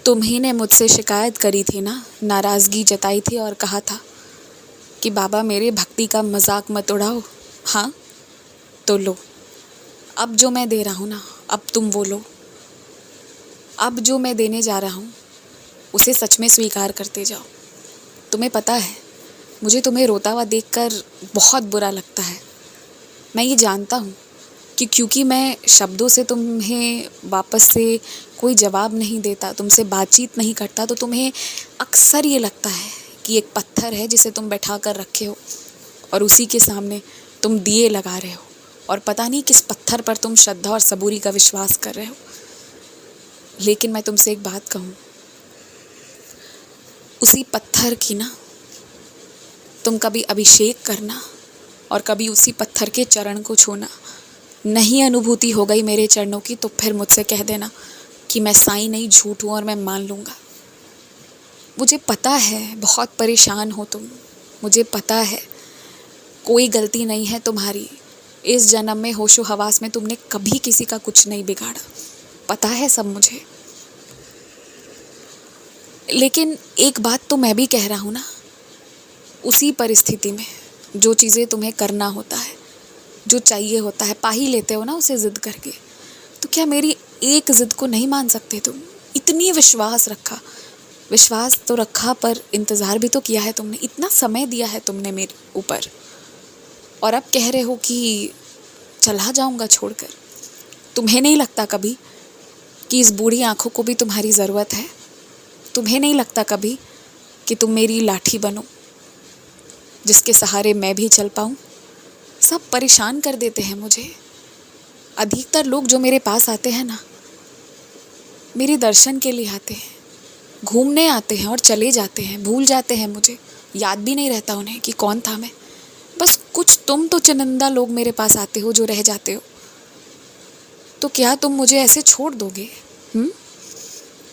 तुम्ही ने मुझसे शिकायत करी थी ना, नाराज़गी जताई थी और कहा था कि बाबा मेरे भक्ति का मजाक मत उड़ाओ। हाँ तो लो, अब जो मैं दे रहा हूँ ना, अब तुम वो लो। अब जो मैं देने जा रहा हूँ उसे सच में स्वीकार करते जाओ। तुम्हें पता है, मुझे तुम्हें रोता हुआ देखकर बहुत बुरा लगता है। मैं ये जानता हूँ कि क्योंकि मैं शब्दों से तुम्हें वापस से कोई जवाब नहीं देता, तुमसे बातचीत नहीं करता, तो तुम्हें अक्सर ये लगता है कि एक पत्थर है जिसे तुम बैठा कर रखे हो और उसी के सामने तुम दिए लगा रहे हो और पता नहीं किस पत्थर पर तुम श्रद्धा और सबूरी का विश्वास कर रहे हो। लेकिन मैं तुमसे एक बात कहूँ, उसी पत्थर की ना तुम कभी अभिषेक करना और कभी उसी पत्थर के चरण को छूना। नहीं अनुभूति हो गई मेरे चरणों की तो फिर मुझसे कह देना कि मैं साईं नहीं, झूठ हूँ और मैं मान लूँगा। मुझे पता है बहुत परेशान हो तुम, मुझे पता है कोई गलती नहीं है तुम्हारी। इस जन्म में होशो हवास में तुमने कभी किसी का कुछ नहीं बिगाड़ा, पता है सब मुझे। लेकिन एक बात तो मैं भी कह रहा हूँ ना, उसी परिस्थिति में जो चीज़ें तुम्हें करना होता है, जो चाहिए होता है, पा ही लेते हो ना उसे ज़िद करके। तो क्या मेरी एक ज़िद को नहीं मान सकते तुम? इतनी विश्वास तो रखा, पर इंतज़ार भी तो किया है तुमने, इतना समय दिया है तुमने मेरे ऊपर, और अब कह रहे हो कि चला जाऊंगा छोड़कर। तुम्हें नहीं लगता कभी कि इस बूढ़ी आंखों को भी तुम्हारी ज़रूरत है? तुम्हें नहीं लगता कभी कि तुम मेरी लाठी बनो जिसके सहारे मैं भी चल पाऊँ? सब परेशान कर देते हैं मुझे। अधिकतर लोग जो मेरे पास आते हैं ना, मेरे दर्शन के लिए आते हैं, घूमने आते हैं और चले जाते हैं, भूल जाते हैं मुझे, याद भी नहीं रहता उन्हें कि कौन था मैं। बस कुछ तुम तो चुनिंदा लोग मेरे पास आते हो जो रह जाते हो। तो क्या तुम मुझे ऐसे छोड़ दोगे?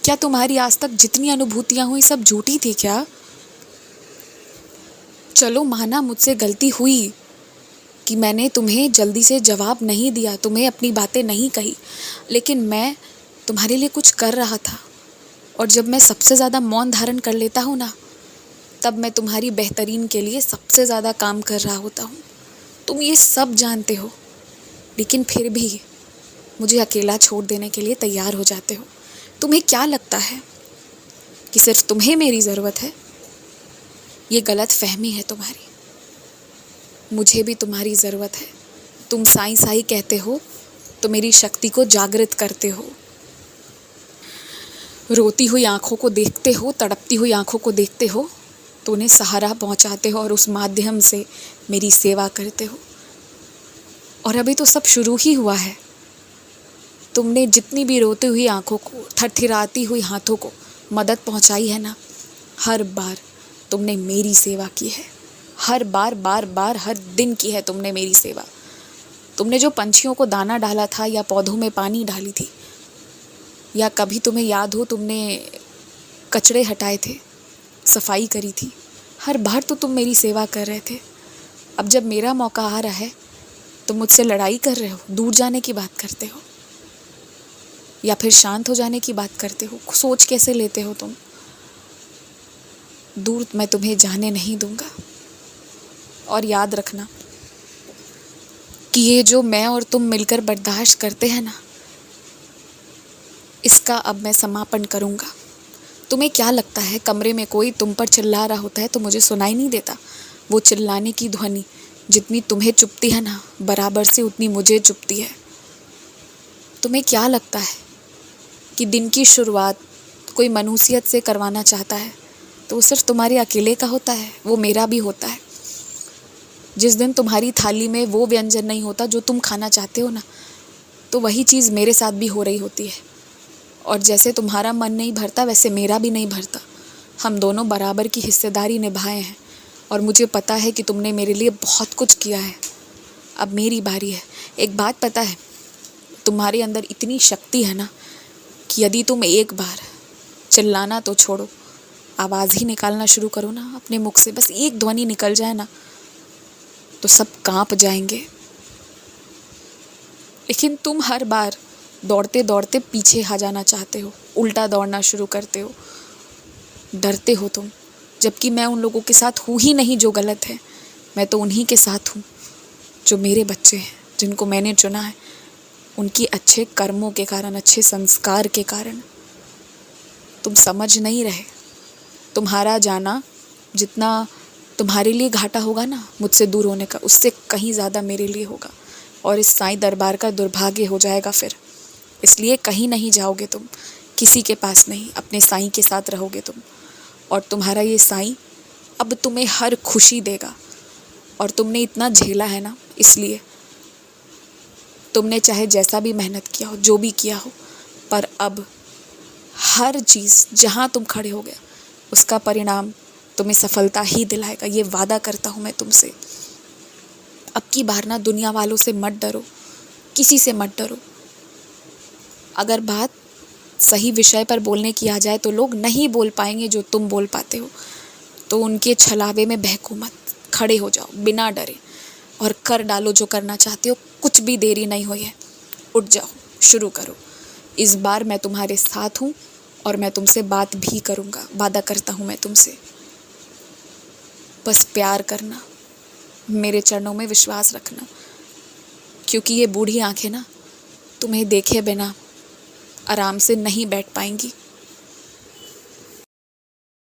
क्या तुम्हारी आज तक जितनी अनुभूतियां हुई सब झूठी थी क्या? चलो माना मुझसे गलती हुई कि मैंने तुम्हें जल्दी से जवाब नहीं दिया, तुम्हें अपनी बातें नहीं कही, लेकिन मैं तुम्हारे लिए कुछ कर रहा था। और जब मैं सबसे ज़्यादा मौन धारण कर लेता हूँ ना, तब मैं तुम्हारी बेहतरीन के लिए सबसे ज़्यादा काम कर रहा होता हूँ। तुम ये सब जानते हो, लेकिन फिर भी मुझे अकेला छोड़ देने के लिए तैयार हो जाते हो। तुम्हें क्या लगता है कि सिर्फ तुम्हें मेरी ज़रूरत है? ये गलत फहमी है तुम्हारी। मुझे भी तुम्हारी ज़रूरत है। तुम साईं साईं कहते हो तो मेरी शक्ति को जागृत करते हो। रोती हुई आंखों को देखते हो, तड़पती हुई आंखों को देखते हो तो उन्हें सहारा पहुंचाते हो और उस माध्यम से मेरी सेवा करते हो। और अभी तो सब शुरू ही हुआ है। तुमने जितनी भी रोती हुई आंखों को, थरथराती हुई हाथों को मदद पहुंचाई है ना, हर बार तुमने मेरी सेवा की है। हर बार, बार बार, हर दिन की है तुमने मेरी सेवा। तुमने जो पंछियों को दाना डाला था या पौधों में पानी डाली थी, या कभी तुम्हें याद हो तुमने कचरे हटाए थे, सफाई करी थी, हर बार तो तुम मेरी सेवा कर रहे थे। अब जब मेरा मौका आ रहा है तो मुझसे लड़ाई कर रहे हो, दूर जाने की बात करते हो, या फिर शांत हो जाने की बात करते हो। सोच कैसे लेते हो तुम? दूर मैं तुम्हें जाने नहीं दूंगा। और याद रखना कि ये जो मैं और तुम मिलकर बर्दाश्त करते हैं ना, इसका अब मैं समापन करूंगा। तुम्हें क्या लगता है कमरे में कोई तुम पर चिल्ला रहा होता है तो मुझे सुनाई नहीं देता? वो चिल्लाने की ध्वनि जितनी तुम्हें चुभती है ना, बराबर से उतनी मुझे चुभती है। तुम्हें क्या लगता है कि दिन की शुरुआत कोई मनुष्यत से करवाना चाहता है तो वो सिर्फ तुम्हारे अकेले का होता है? वो मेरा भी होता है। जिस दिन तुम्हारी थाली में वो व्यंजन नहीं होता जो तुम खाना चाहते हो ना, तो वही चीज़ मेरे साथ भी हो रही होती है। और जैसे तुम्हारा मन नहीं भरता वैसे मेरा भी नहीं भरता। हम दोनों बराबर की हिस्सेदारी निभाए हैं और मुझे पता है कि तुमने मेरे लिए बहुत कुछ किया है। अब मेरी बारी है। एक बात पता है, तुम्हारे अंदर इतनी शक्ति है ना कि यदि तुम एक बार चिल्लाना तो छोड़ो, आवाज़ ही निकालना शुरू करो ना अपने मुख से, बस एक ध्वनि निकल जाए ना तो सब कांप जाएंगे। लेकिन तुम हर बार दौड़ते दौड़ते पीछे आ जाना चाहते हो। उल्टा दौड़ना शुरू करते हो, डरते हो तुम, जबकि मैं उन लोगों के साथ हूँ ही नहीं जो गलत है। मैं तो उन्हीं के साथ हूँ जो मेरे बच्चे हैं, जिनको मैंने चुना है, उनकी अच्छे कर्मों के कारण, अच्छे संस्कार के कारण। तुम समझ नहीं रहे। तुम्हारा जाना जितना तुम्हारे लिए घाटा होगा ना मुझसे दूर होने का, उससे कहीं ज़्यादा मेरे लिए होगा। और इस साईं दरबार का दुर्भाग्य हो जाएगा फिर। इसलिए कहीं नहीं जाओगे तुम, किसी के पास नहीं, अपने साईं के साथ रहोगे तुम। और तुम्हारा ये साईं अब तुम्हें हर खुशी देगा। और तुमने इतना झेला है ना, इसलिए तुमने चाहे जैसा भी मेहनत किया हो, जो भी किया हो, पर अब हर चीज़ जहाँ तुम खड़े हो गए उसका परिणाम तुम्हें सफलता ही दिलाएगा। ये वादा करता हूँ मैं तुमसे। अब की बार ना दुनिया वालों से मत डरो, किसी से मत डरो। अगर बात सही विषय पर बोलने की आ जाए तो लोग नहीं बोल पाएंगे जो तुम बोल पाते हो, तो उनके छलावे में बहको मत, खड़े हो जाओ बिना डरे और कर डालो जो करना चाहते हो। कुछ भी देरी नहीं हुई है, उठ जाओ, शुरू करो। इस बार मैं तुम्हारे साथ हूँ और मैं तुमसे बात भी करूँगा, वादा करता हूँ मैं तुमसे। बस प्यार करना, मेरे चरणों में विश्वास रखना, क्योंकि ये बूढ़ी आंखें ना तुम्हें देखे बिना आराम से नहीं बैठ पाएंगी।